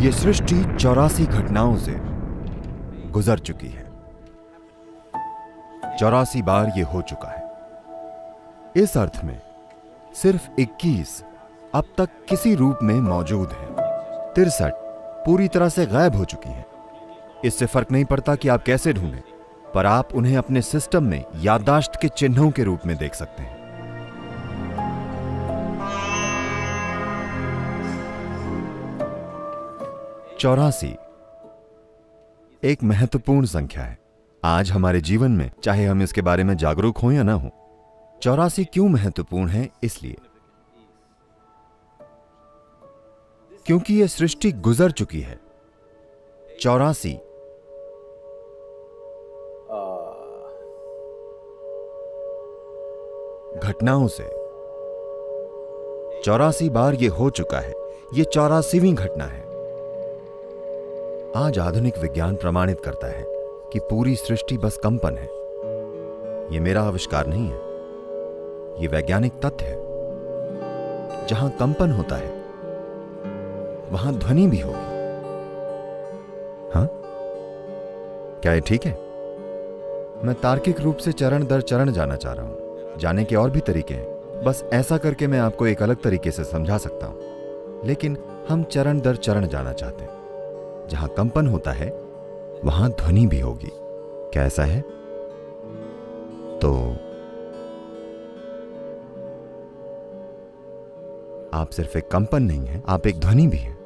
ये सृष्टि 84 घटनाओं से गुजर चुकी है। 84 बार ये हो चुका है। इस अर्थ में सिर्फ 21 अब तक किसी रूप में मौजूद है। 63 पूरी तरह से गायब हो चुकी हैं। इससे फर्क नहीं पड़ता कि आप कैसे ढूंढें, पर आप उन्हें अपने सिस्टम में याददाश्त के चिन्हों के रूप में देख सकते हैं। चौरासी एक महत्वपूर्ण संख्या है आज हमारे जीवन में, चाहे हम इसके बारे में जागरूक हों या ना हो। 84 क्यों महत्वपूर्ण है? इसलिए क्योंकि यह सृष्टि गुजर चुकी है 84 घटनाओं से। 84 बार यह हो चुका है। यह 84वीं घटना है। आज आधुनिक विज्ञान प्रमाणित करता है कि पूरी सृष्टि बस कंपन है। यह मेरा आविष्कार नहीं है, यह वैज्ञानिक तथ्य है। जहां कंपन होता है वहां ध्वनि भी होगी। हाँ, क्या ये ठीक है? मैं तार्किक रूप से चरण दर चरण जाना चाह रहा हूं। जाने के और भी तरीके हैं, बस ऐसा करके मैं आपको एक अलग तरीके से समझा सकता हूं। लेकिन हम चरण दर चरण जाना चाहते हैं। जहां कंपन होता है वहां ध्वनि भी होगी। क्या ऐसा है? तो आप सिर्फ एक कंपन नहीं हैं, आप एक ध्वनि भी हैं,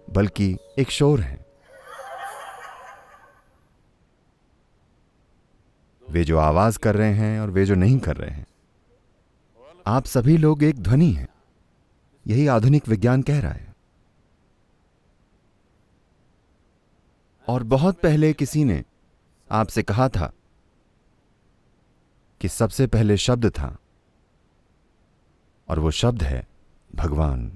बल्कि एक शोर है। वे जो आवाज कर रहे हैं और वे जो नहीं कर रहे हैं, आप सभी लोग एक ध्वनि हैं। यही आधुनिक विज्ञान कह रहा है। और बहुत पहले किसी ने आपसे कहा था कि सबसे पहले शब्द था, और वो शब्द है भगवान।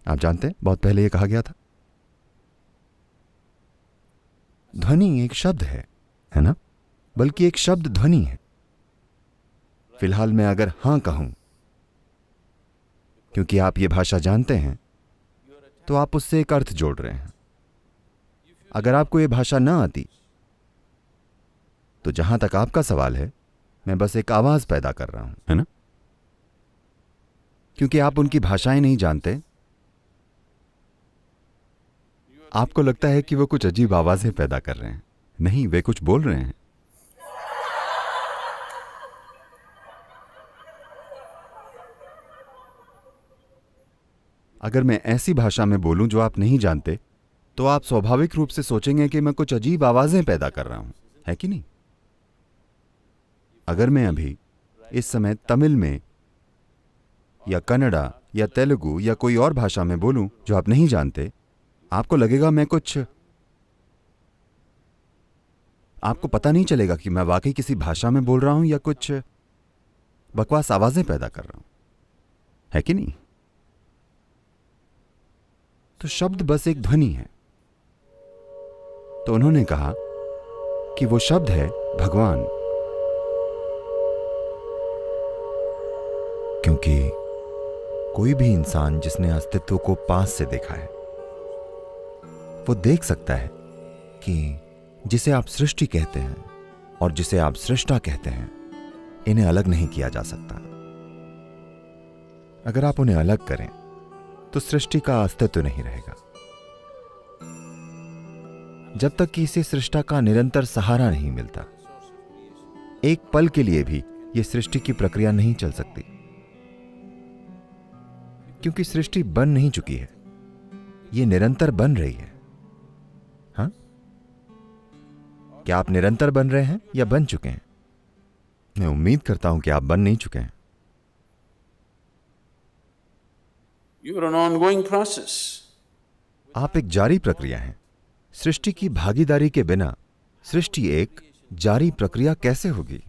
आप जानते हैं, बहुत पहले ये कहा गया था। ध्वनि एक शब्द है ना? बल्कि एक शब्द ध्वनि है। फिलहाल मैं अगर हां कहूं, क्योंकि आप ये भाषा जानते हैं, तो आप उससे एक अर्थ जोड़ रहे हैं। अगर आपको ये भाषा ना आती, तो जहां तक आपका सवाल है, मैं बस एक आवाज पैदा कर रहा हूं, है ना? क्योंकि आप उनकी भाषाएं नहीं जानते, आपको लगता है कि वो कुछ अजीब आवाजें पैदा कर रहे हैं। नहीं, वे कुछ बोल रहे हैं। अगर मैं ऐसी भाषा में बोलूं जो आप नहीं जानते, तो आप स्वाभाविक रूप से सोचेंगे कि मैं कुछ अजीब आवाजें पैदा कर रहा हूं, है कि नहीं? अगर मैं अभी इस समय तमिल में या कन्नड़ा या तेलुगु या कोई और भाषा में बोलूं जो आप नहीं जानते, आपको लगेगा मैं कुछ, आपको पता नहीं चलेगा कि मैं वाकई किसी भाषा में बोल रहा हूं या कुछ बकवास आवाजें पैदा कर रहा हूं, है कि नहीं? तो शब्द बस एक ध्वनि है। तो उन्होंने कहा कि वो शब्द है भगवान, क्योंकि कोई भी इंसान जिसने अस्तित्व को पास से देखा है, वो देख सकता है कि जिसे आप सृष्टि कहते हैं और जिसे आप सृष्टा कहते हैं, इन्हें अलग नहीं किया जा सकता। अगर आप उन्हें अलग करें तो सृष्टि का अस्तित्व नहीं रहेगा। जब तक कि इसे सृष्टा का निरंतर सहारा नहीं मिलता, एक पल के लिए भी यह सृष्टि की प्रक्रिया नहीं चल सकती, क्योंकि सृष्टि बन नहीं चुकी है, यह निरंतर बन रही है। हाँ, क्या आप निरंतर बन रहे हैं या बन चुके हैं? मैं उम्मीद करता हूं कि आप बन नहीं चुके हैं। You are an ongoing process. आप एक जारी प्रक्रिया हैं। सृष्टि की भागीदारी के बिना सृष्टि एक जारी प्रक्रिया कैसे होगी?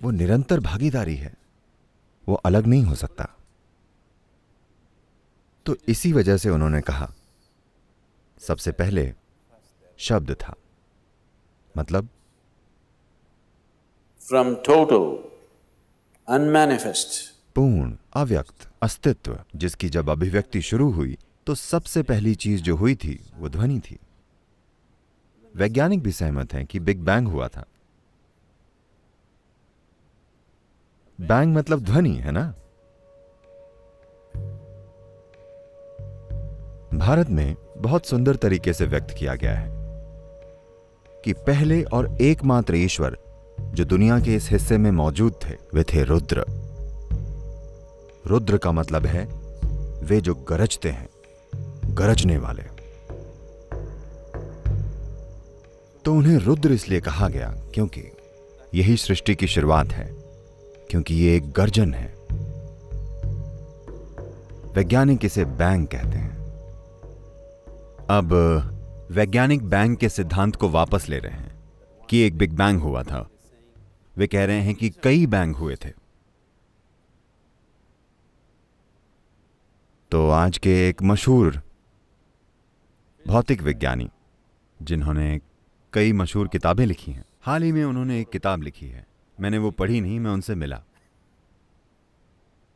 वो निरंतर भागीदारी है, वो अलग नहीं हो सकता। तो इसी वजह से उन्होंने कहा सबसे पहले शब्द था, मतलब from total, unmanifest, पूर्ण अव्यक्त अस्तित्व जिसकी जब अभिव्यक्ति शुरू हुई तो सबसे पहली चीज जो हुई थी वो ध्वनि थी। वैज्ञानिक भी सहमत हैं कि बिग बैंग हुआ था। बैंग मतलब ध्वनि है ना। भारत में बहुत सुंदर तरीके से व्यक्त किया गया है कि पहले और एकमात्र ईश्वर जो दुनिया के इस हिस्से में मौजूद थे वे थे रुद्र। रुद्र का मतलब है वे जो गरजते हैं, गरजने वाले। तो उन्हें रुद्र इसलिए कहा गया क्योंकि यही सृष्टि की शुरुआत है, क्योंकि ये एक गर्जन है। वैज्ञानिक इसे बैंग कहते हैं। अब वैज्ञानिक बैंग के सिद्धांत को वापस ले रहे हैं कि एक बिग बैंग हुआ था। वे कह रहे हैं कि कई बैंग हुए थे। तो आज के एक मशहूर भौतिक विज्ञानी जिन्होंने कई मशहूर किताबें लिखी हैं, हाल ही में उन्होंने एक किताब लिखी है। मैंने वो पढ़ी नहीं, मैं उनसे मिला।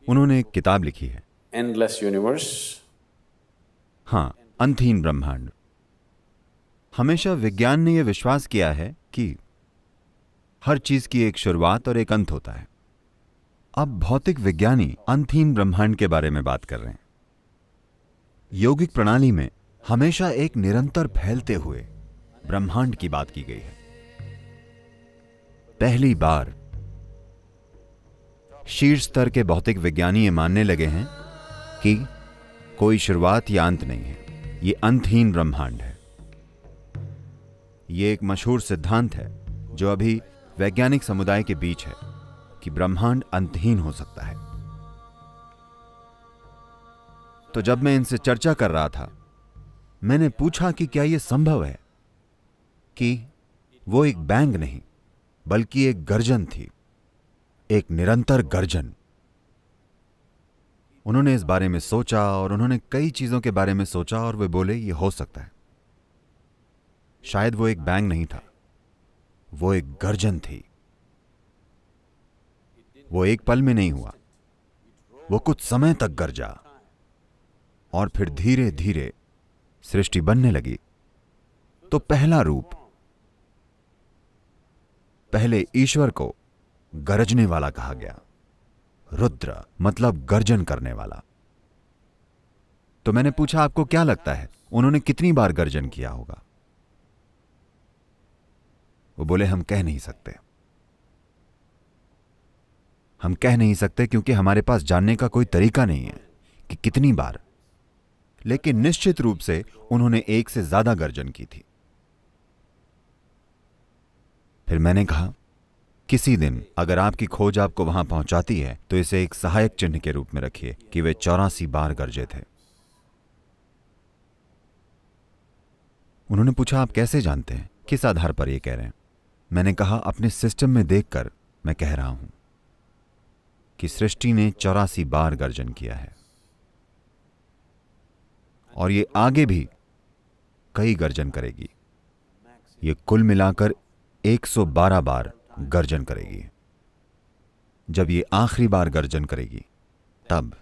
उन्होंने एक किताब लिखी है, endless universe. हां, अंतहीन ब्रह्मांड। हमेशा विज्ञान ने यह विश्वास किया है कि हर चीज की एक शुरुआत और एक अंत होता है। अब भौतिक विज्ञानी अंतहीन ब्रह्मांड के बारे में बात कर रहे हैं। यौगिक प्रणाली में हमेशा एक निरंतर फैलते हुए ब्रह्मांड की बात की गई है। पहली बार शीर्ष स्तर के भौतिक विज्ञानी ये मानने लगे हैं कि कोई शुरुआत या अंत नहीं है, ये अंतहीन ब्रह्मांड है। ये एक मशहूर सिद्धांत है जो अभी वैज्ञानिक समुदाय के बीच है कि ब्रह्मांड अंतहीन हो सकता है। तो जब मैं इनसे चर्चा कर रहा था, मैंने पूछा कि क्या यह संभव है कि वो एक बैंग नहीं बल्कि एक गर्जन थी, एक निरंतर गर्जन। उन्होंने इस बारे में सोचा और उन्होंने कई चीजों के बारे में सोचा और वे बोले यह हो सकता है। शायद वो एक बैंग नहीं था, वो एक गर्जन थी। वो एक पल में नहीं हुआ, वो कुछ समय तक गरजा और फिर धीरे धीरे सृष्टि बनने लगी। तो पहला रूप, पहले ईश्वर को गरजने वाला कहा गया। रुद्र मतलब गर्जन करने वाला। तो मैंने पूछा आपको क्या लगता है उन्होंने कितनी बार गर्जन किया होगा? वो बोले हम कह नहीं सकते। हम कह नहीं सकते क्योंकि हमारे पास जानने का कोई तरीका नहीं है कि कितनी बार, लेकिन निश्चित रूप से उन्होंने एक से ज्यादा गर्जन की थी। फिर मैंने कहा किसी दिन अगर आपकी खोज आपको वहां पहुंचाती है तो इसे एक सहायक चिन्ह के रूप में रखिए कि वे 84 बार गरजे थे। उन्होंने पूछा आप कैसे जानते हैं, किस आधार पर यह कह रहे हैं? मैंने कहा अपने सिस्टम में देखकर मैं कह रहा हूं कि सृष्टि ने 84 बार गर्जन किया है और ये आगे भी कई गर्जन करेगी। ये कुल मिलाकर 112 बार गर्जन करेगी। जब ये आखिरी बार गर्जन करेगी तब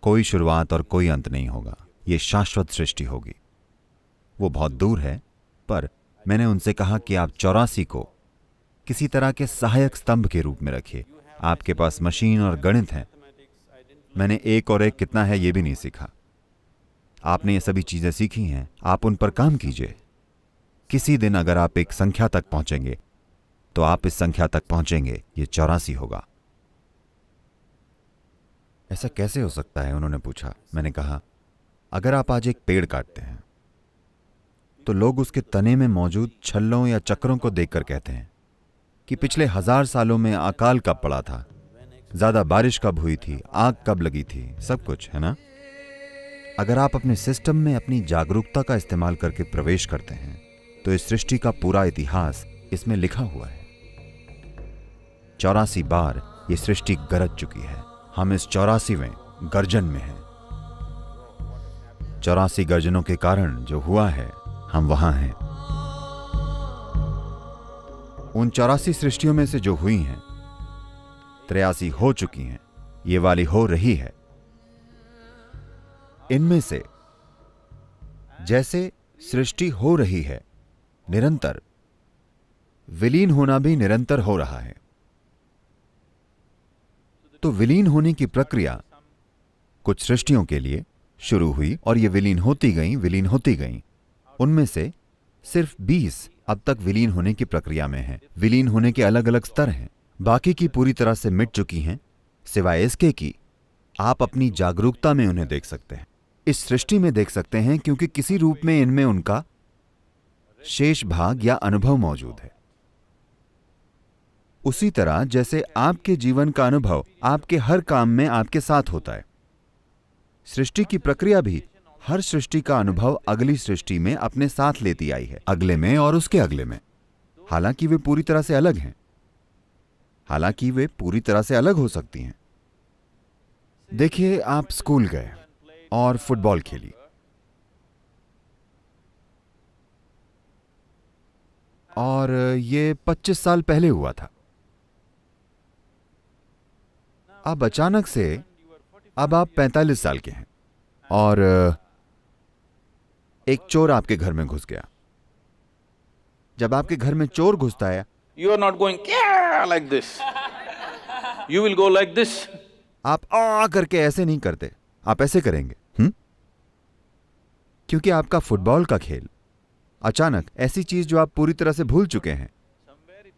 कोई शुरुआत और कोई अंत नहीं होगा, ये शाश्वत सृष्टि होगी। वो बहुत दूर है, पर मैंने उनसे कहा कि आप 84 को किसी तरह के सहायक स्तंभ के रूप में रखिए। आपके पास मशीन और गणित है, मैंने एक और एक कितना है ये भी नहीं सीखा। आपने ये सभी चीजें सीखी हैं, आप उन पर काम कीजिए। किसी दिन अगर आप एक संख्या तक पहुंचेंगे तो आप इस संख्या तक पहुंचेंगे, ये 84 होगा। ऐसा कैसे हो सकता है, उन्होंने पूछा। मैंने कहा अगर आप आज एक पेड़ काटते हैं तो लोग उसके तने में मौजूद छल्लों या चक्रों को देखकर कहते हैं कि पिछले 1000 सालों में अकाल कब पड़ा था, ज्यादा बारिश कब हुई थी, आग कब लगी थी, सब कुछ है ना। अगर आप अपने सिस्टम में अपनी जागरूकता का इस्तेमाल करके प्रवेश करते हैं तो इस सृष्टि का पूरा इतिहास इसमें लिखा हुआ है। 84 बार ये सृष्टि गरज चुकी है। हम इस 84वें गर्जन में हैं। 84 गर्जनों के कारण जो हुआ है हम वहां हैं। उन 84 सृष्टियों में से जो हुई हैं, 83 हो चुकी हैं, ये वाली हो रही है। इनमें से जैसे सृष्टि हो रही है निरंतर, विलीन होना भी निरंतर हो रहा है। तो विलीन होने की प्रक्रिया कुछ सृष्टियों के लिए शुरू हुई और ये विलीन होती गईं। उनमें से सिर्फ 20 अब तक विलीन होने की प्रक्रिया में हैं। विलीन होने के अलग अलग स्तर हैं। बाकी की पूरी तरह से मिट चुकी हैं, सिवाय इसके कि आप अपनी जागरूकता में उन्हें देख सकते हैं, इस सृष्टि में देख सकते हैं, क्योंकि किसी रूप में इनमें उनका शेष भाग या अनुभव मौजूद है। उसी तरह जैसे आपके जीवन का अनुभव आपके हर काम में आपके साथ होता है, सृष्टि की प्रक्रिया भी हर सृष्टि का अनुभव अगली सृष्टि में अपने साथ लेती आई है, अगले में और उसके अगले में। हालांकि वे पूरी तरह से अलग हैं, हालांकि वे पूरी तरह से अलग हो सकती हैं। देखिए, आप स्कूल गए और फुटबॉल खेली, और ये 25 साल पहले हुआ था। अब अचानक से अब आप 45 साल के हैं और एक चोर आपके घर में घुस गया। जब आपके घर में चोर घुसता है, You are not going yeah like this. You will go like this. आप आ करके ऐसे नहीं करते, आप ऐसे करेंगे। क्योंकि आपका फुटबॉल का खेल अचानक ऐसी चीज जो आप पूरी तरह से भूल चुके हैं,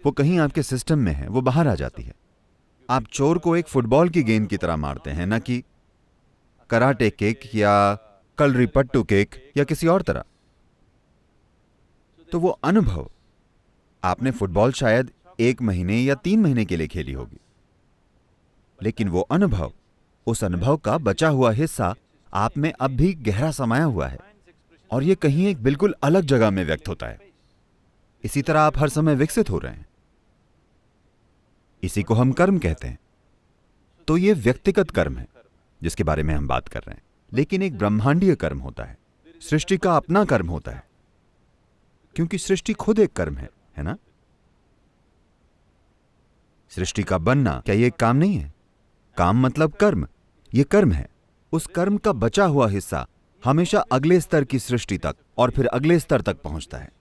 वो कहीं आपके सिस्टम में है, वो बाहर आ जाती है। आप चोर को एक फुटबॉल की गेंद की तरह मारते हैं, न कि कराटे किक या कलरीपट्टू किक या किसी और तरह। तो वो अनुभव आपने फुटबॉल शायद 1 महीने या 3 महीने के लिए खेली होगी, लेकिन वो अनुभव, उस अनुभव का बचा हुआ हिस्सा आप में अब भी गहरा समाया हुआ है और ये कहीं एक बिल्कुल अलग जगह में व्यक्त होता है। इसी तरह आप हर समय विकसित हो रहे हैं। इसी को हम कर्म कहते हैं। तो ये व्यक्तिगत कर्म है जिसके बारे में हम बात कर रहे हैं, लेकिन एक ब्रह्मांडीय कर्म होता है। सृष्टि का अपना कर्म होता है, क्योंकि सृष्टि खुद एक कर्म है ना? सृष्टि का बनना क्या ये एक काम नहीं है? काम मतलब कर्म, ये कर्म है। उस कर्म का बचा हुआ हिस्सा हमेशा अगले स्तर की सृष्टि तक और फिर अगले स्तर तक पहुंचता है।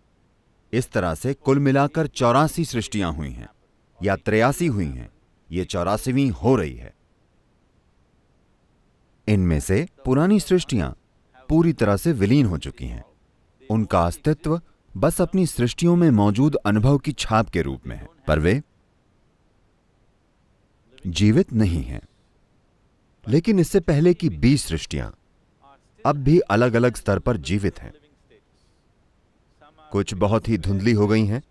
इस तरह से कुल मिलाकर 84 सृष्टियां हुई हैं या 83 हुई हैं। ये 84वीं हो रही है। इनमें से पुरानी सृष्टियां पूरी तरह से विलीन हो चुकी हैं। उनका अस्तित्व बस अपनी सृष्टियों में मौजूद अनुभव की छाप के रूप में है, पर वे जीवित नहीं हैं। लेकिन इससे पहले की 20 सृष्टियां अब भी अलग अलग स्तर पर जीवित हैं। कुछ बहुत ही धुंधली हो गई हैं,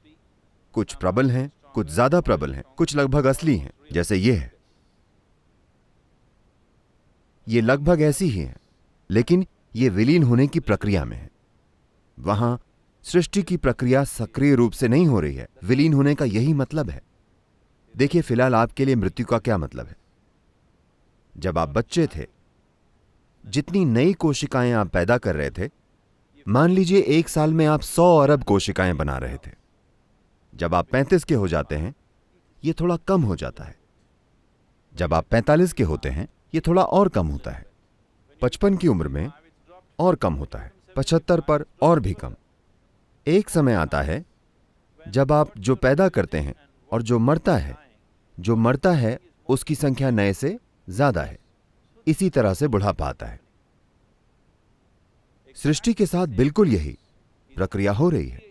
कुछ प्रबल हैं, कुछ ज्यादा प्रबल हैं, कुछ लगभग असली हैं, जैसे ये है। ये लगभग ऐसी ही है, लेकिन ये विलीन होने की प्रक्रिया में है। वहां सृष्टि की प्रक्रिया सक्रिय रूप से नहीं हो रही है। विलीन होने का यही मतलब है। देखिए, फिलहाल आपके लिए मृत्यु का क्या मतलब है? जब आप बच्चे थे, जितनी नई कोशिकाएं आप पैदा कर रहे थे, मान लीजिए 1 साल में आप 100 अरब कोशिकाएं बना रहे थे। जब आप 35 के हो जाते हैं, यह थोड़ा कम हो जाता है। जब आप 45 के होते हैं, यह थोड़ा और कम होता है। 55 की उम्र में और कम होता है, 75 पर और भी कम। एक समय आता है जब आप जो पैदा करते हैं और जो मरता है उसकी संख्या नए से ज्यादा है। इसी तरह से बुढ़ापा आता है। सृष्टि के साथ बिल्कुल यही प्रक्रिया हो रही है।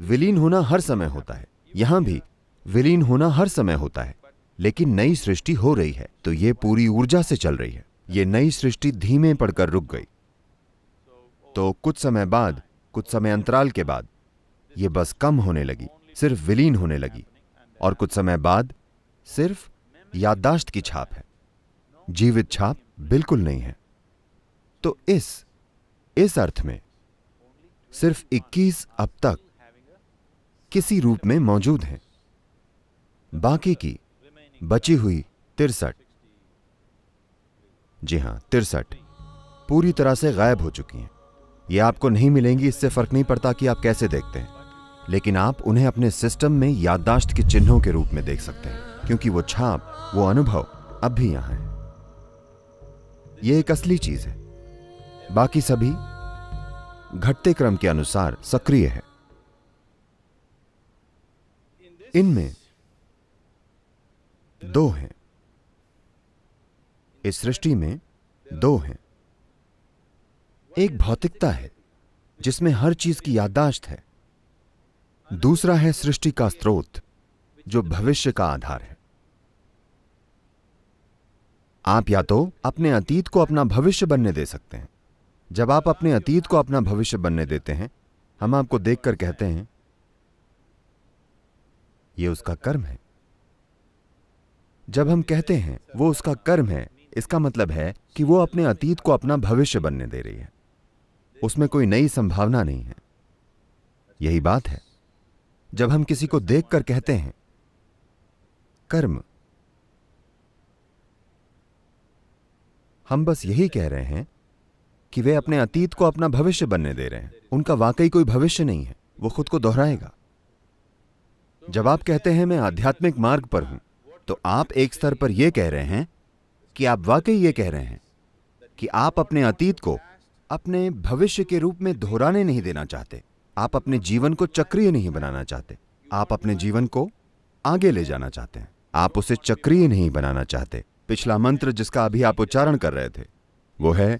विलीन होना हर समय होता है, यहां भी विलीन होना हर समय होता है, लेकिन नई सृष्टि हो रही है तो यह पूरी ऊर्जा से चल रही है। यह नई सृष्टि धीमे पड़कर रुक गई, तो कुछ समय बाद, कुछ समय अंतराल के बाद यह बस कम होने लगी, सिर्फ विलीन होने लगी, और कुछ समय बाद सिर्फ याददाश्त की छाप है, जीवित छाप बिल्कुल नहीं है। तो इस अर्थ में सिर्फ 21 अब तक किसी रूप में मौजूद हैं। बाकी की बची हुई 63, जी हां 63 पूरी तरह से गायब हो चुकी हैं। ये आपको नहीं मिलेंगी, इससे फर्क नहीं पड़ता कि आप कैसे देखते हैं। लेकिन आप उन्हें अपने सिस्टम में याददाश्त के चिन्हों के रूप में देख सकते हैं, क्योंकि वो छाप, वो अनुभव अब भी यहां है। ये एक असली चीज है। बाकी सभी घटते क्रम के अनुसार सक्रिय है। इनमें दो हैं, इस सृष्टि में दो हैं। एक भौतिकता है जिसमें हर चीज की याददाश्त है, दूसरा है सृष्टि का स्रोत जो भविष्य का आधार है। आप या तो अपने अतीत को अपना भविष्य बनने दे सकते हैं। जब आप अपने अतीत को अपना भविष्य बनने देते हैं, हम आपको देखकर कहते हैं यह उसका कर्म है। जब हम कहते हैं वो उसका कर्म है, इसका मतलब है कि वो अपने अतीत को अपना भविष्य बनने दे रही है। उसमें कोई नई संभावना नहीं है। यही बात है जब हम किसी को देखकर कहते हैं कर्म। हम बस यही कह रहे हैं कि वे अपने अतीत को अपना भविष्य बनने दे रहे हैं। उनका वाकई कोई भविष्य नहीं है, वो खुद को दोहराएगा। जब आप कहते हैं मैं आध्यात्मिक मार्ग पर हूं, तो आप एक स्तर पर यह कह रहे हैं कि आप वाकई यह कह रहे हैं कि आप अपने अतीत को अपने भविष्य के रूप में दोहराने नहीं देना चाहते। आप अपने जीवन को चक्रीय नहीं बनाना चाहते। आप अपने जीवन को आगे ले जाना चाहते हैं। आप उसे चक्रीय नहीं बनाना चाहते। पिछला मंत्र जिसका अभी आप उच्चारण कर रहे थे वो है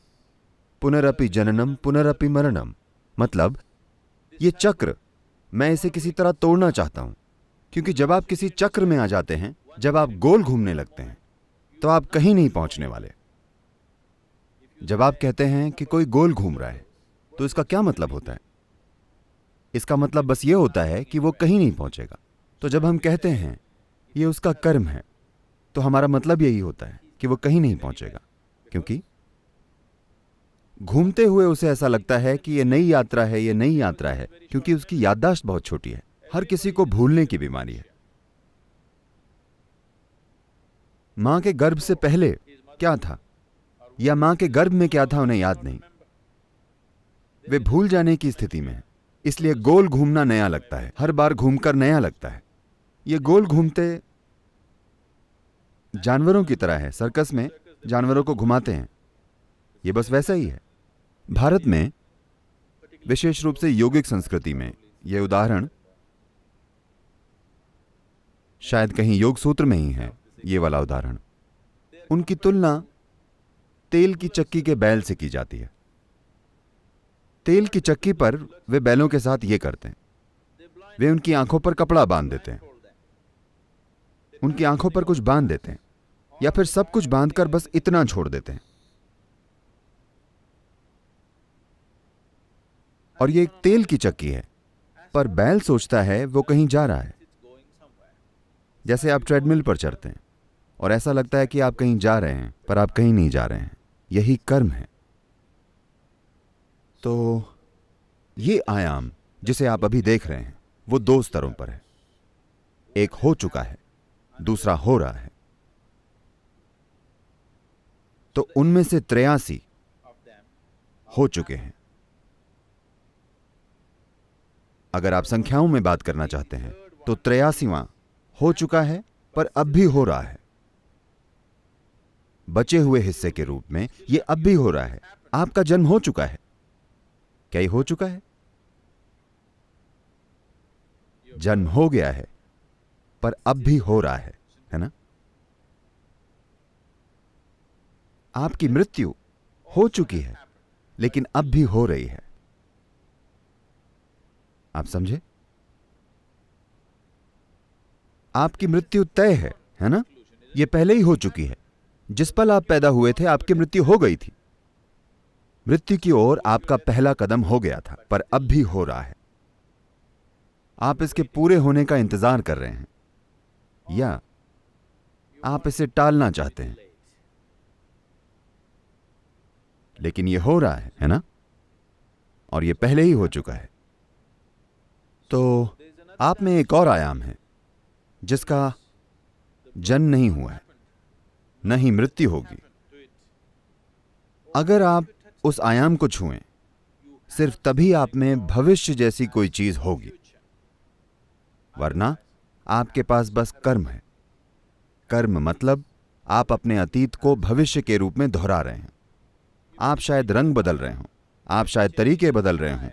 पुनरपि जननम पुनरपि मरणम। मतलब ये चक्र, मैं इसे किसी तरह तोड़ना चाहता हूं, क्योंकि जब आप किसी चक्र में आ जाते हैं, जब आप गोल घूमने लगते हैं, तो आप कहीं नहीं पहुंचने वाले। जब आप कहते हैं कि कोई गोल घूम रहा है, तो इसका क्या मतलब होता है? इसका मतलब बस ये होता है कि वो कहीं नहीं पहुंचेगा। तो जब हम कहते हैं ये उसका कर्म है, तो हमारा मतलब यही होता है कि वो कहीं नहीं पहुंचेगा, क्योंकि घूमते हुए उसे ऐसा लगता है कि ये नई यात्रा है, ये नई यात्रा है, क्योंकि उसकी याददाश्त बहुत छोटी है। हर किसी को भूलने की बीमारी है। मां के गर्भ से पहले क्या था या मां के गर्भ में क्या था उन्हें याद नहीं। वे भूल जाने की स्थिति में है। इसलिए गोल घूमना नया लगता है, हर बार घूमकर नया लगता है। ये गोल घूमते जानवरों की तरह है। सर्कस में जानवरों को घुमाते हैं, ये बस वैसा ही है। भारत में विशेष रूप से योगिक संस्कृति में यह उदाहरण शायद कहीं योग सूत्र में ही है। ये वाला उदाहरण, उनकी तुलना तेल की चक्की के बैल से की जाती है। तेल की चक्की पर वे बैलों के साथ ये करते हैं, वे उनकी आंखों पर कपड़ा बांध देते हैं, उनकी आंखों पर कुछ बांध देते हैं, या फिर सब कुछ बांधकर बस इतना छोड़ देते हैं। और ये एक तेल की चक्की है, पर बैल सोचता है वो कहीं जा रहा है। जैसे आप ट्रेडमिल पर चढ़ते हैं और ऐसा लगता है कि आप कहीं जा रहे हैं, पर आप कहीं नहीं जा रहे हैं। यही कर्म है। तो ये आयाम जिसे आप अभी देख रहे हैं वो दो स्तरों पर है। एक हो चुका है, दूसरा हो रहा है। तो उनमें से 83 हो चुके हैं। अगर आप संख्याओं में बात करना चाहते हैं तो 83वां हो चुका है, पर अब भी हो रहा है। बचे हुए हिस्से के रूप में यह अब भी हो रहा है। आपका जन्म हो चुका है। क्या ये हो चुका है? जन्म हो गया है, पर अब भी हो रहा है ना? आपकी मृत्यु हो चुकी है, लेकिन अब भी हो रही है। आप समझे? आपकी मृत्यु तय है ना? यह पहले ही हो चुकी है। जिस पल आप पैदा हुए थे आपकी मृत्यु हो गई थी। मृत्यु की ओर आपका पहला कदम हो गया था, पर अब भी हो रहा है। आप इसके पूरे होने का इंतजार कर रहे हैं, या आप इसे टालना चाहते हैं, लेकिन यह हो रहा है ना? और यह पहले ही हो चुका है। तो आप में एक और आयाम है जिसका जन्म नहीं हुआ है, न ही मृत्यु होगी। अगर आप उस आयाम को छुएं, सिर्फ तभी आप में भविष्य जैसी कोई चीज होगी। वरना आपके पास बस कर्म है। कर्म मतलब आप अपने अतीत को भविष्य के रूप में दोहरा रहे हैं। आप शायद रंग बदल रहे हों, आप शायद तरीके बदल रहे हों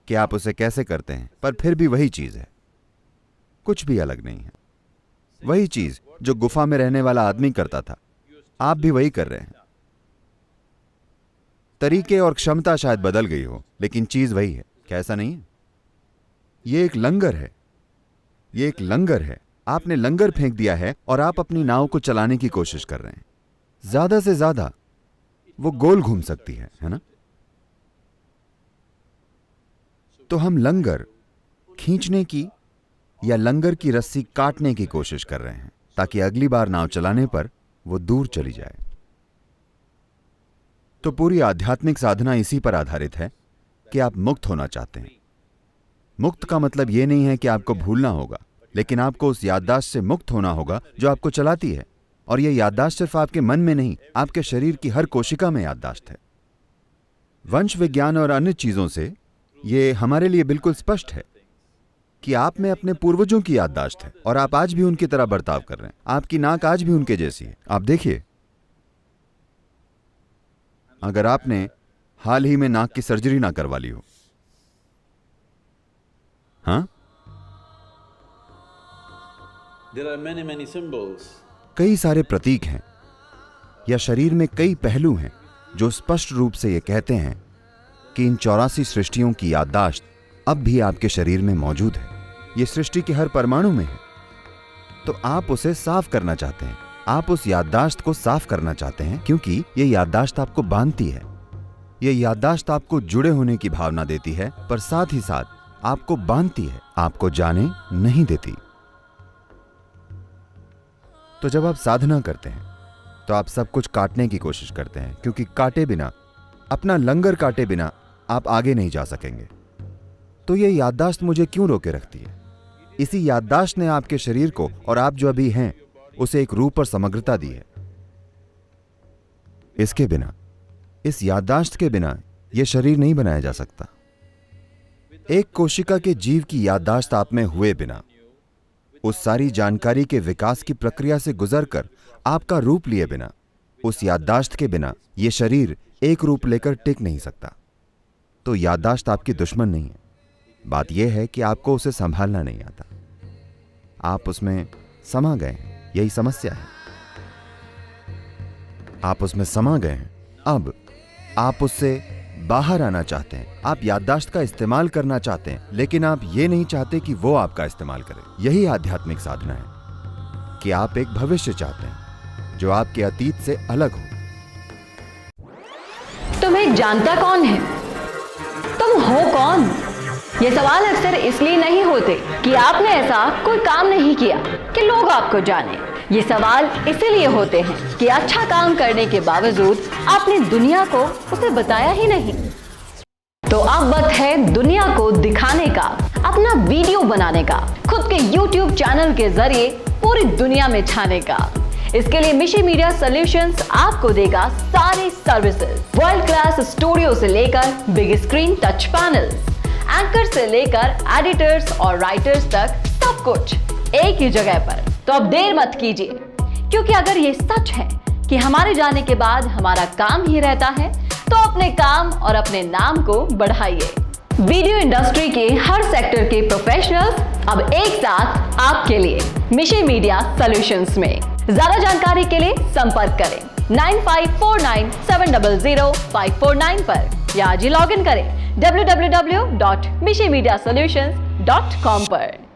कि आप उसे कैसे करते हैं, पर फिर भी वही चीज है, कुछ भी अलग नहीं है। वही चीज जो गुफा में रहने वाला आदमी करता था, आप भी वही कर रहे हैं। तरीके और क्षमता शायद बदल गई हो, लेकिन चीज वही है। क्या ऐसा नहीं है? ये एक लंगर है, ये एक लंगर है। आपने लंगर फेंक दिया है और आप अपनी नाव को चलाने की कोशिश कर रहे हैं। ज्यादा से ज्यादा वो गोल घूम सकती है ना? तो हम लंगर खींचने की या लंगर की रस्सी काटने की कोशिश कर रहे हैं ताकि अगली बार नाव चलाने पर वो दूर चली जाए। तो पूरी आध्यात्मिक साधना इसी पर आधारित है कि आप मुक्त होना चाहते हैं। मुक्त का मतलब यह नहीं है कि आपको भूलना होगा, लेकिन आपको उस याददाश्त से मुक्त होना होगा जो आपको चलाती है। और यह याददाश्त सिर्फ आपके मन में नहीं, आपके शरीर की हर कोशिका में याददाश्त है। वंश विज्ञान और अन्य चीजों से यह हमारे लिए बिल्कुल स्पष्ट है कि आप में अपने पूर्वजों की याददाश्त है और आप आज भी उनकी तरह बर्ताव कर रहे हैं। आपकी नाक आज भी उनके जैसी है। आप देखिए, अगर आपने हाल ही में नाक की सर्जरी ना करवा ली हो, हाँ, There are many symbols. कई सारे प्रतीक हैं या शरीर में कई पहलू हैं जो स्पष्ट रूप से ये कहते हैं कि इन 84 सृष्टियों की याददाश्त अब भी आपके शरीर में मौजूद है। ये सृष्टि के हर परमाणु में है। तो आप उसे साफ करना चाहते हैं, आप उस याददाश्त को साफ करना चाहते हैं, क्योंकि ये याददाश्त आपको बांधती है। ये याददाश्त आपको जुड़े होने की भावना देती है, पर साथ ही साथ आपको बांधती है, आपको जाने नहीं देती। तो जब आप साधना करते हैं तो आप सब कुछ काटने की कोशिश करते हैं, क्योंकि काटे बिना, अपना लंगर काटे बिना आप आगे नहीं जा सकेंगे। तो ये याददाश्त मुझे क्यों रोके रखती है? इसी याददाश्त ने आपके शरीर को और आप जो अभी हैं उसे एक रूप और समग्रता दी है। इसके बिना, इस याददाश्त के बिना यह शरीर नहीं बनाया जा सकता। एक कोशिका के जीव की याददाश्त आप में हुए बिना, उस सारी जानकारी के विकास की प्रक्रिया से गुजरकर आपका रूप लिए बिना, उस याददाश्त के बिना यह शरीर एक रूप लेकर टिक नहीं सकता। तो याददाश्त आपकी दुश्मन नहीं है। बात यह है कि आपको उसे संभालना नहीं आता। आप उसमें समा गए हैं, यही समस्या है। आप उसमें समा गए हैं, अब आप उससे बाहर आना चाहते हैं। आप याददाश्त का इस्तेमाल करना चाहते हैं, लेकिन आप ये नहीं चाहते कि वो आपका इस्तेमाल करे। यही आध्यात्मिक साधना है कि आप एक भविष्य चाहते हैं जो आपके अतीत से अलग हो। तुम्हें जानता कौन है? तुम हो कौन? ये सवाल अक्सर इसलिए नहीं होते कि आपने ऐसा कोई काम नहीं किया कि लोग आपको जाने। ये सवाल इसीलिए होते हैं कि अच्छा काम करने के बावजूद आपने दुनिया को उसे बताया ही नहीं। तो अब वक्त है दुनिया को दिखाने का, अपना वीडियो बनाने का, खुद के YouTube चैनल के जरिए पूरी दुनिया में छाने का। इसके लिए मिशी मीडिया सॉल्यूशंस आपको देगा सारी सर्विसेज, वर्ल्ड क्लास स्टूडियो से लेकर big screen touch panels, anchor से लेकर एडिटर्स और राइटर्स तक सब कुछ एक ही जगह पर। तो अब देर मत कीजिए, क्योंकि अगर ये सच है कि हमारे जाने के बाद हमारा काम ही रहता है, तो अपने काम और अपने नाम को बढ़ाइए। वीडियो इंडस्ट्री के हर सेक्टर के प्रोफेशनल्स अब एक साथ आपके लिए मिशी मीडिया सॉल्यूशंस में। ज्यादा जानकारी के लिए संपर्क करें 9549700549 पर या आज ही लॉग इन करें www.mishimediasolutions.com पर।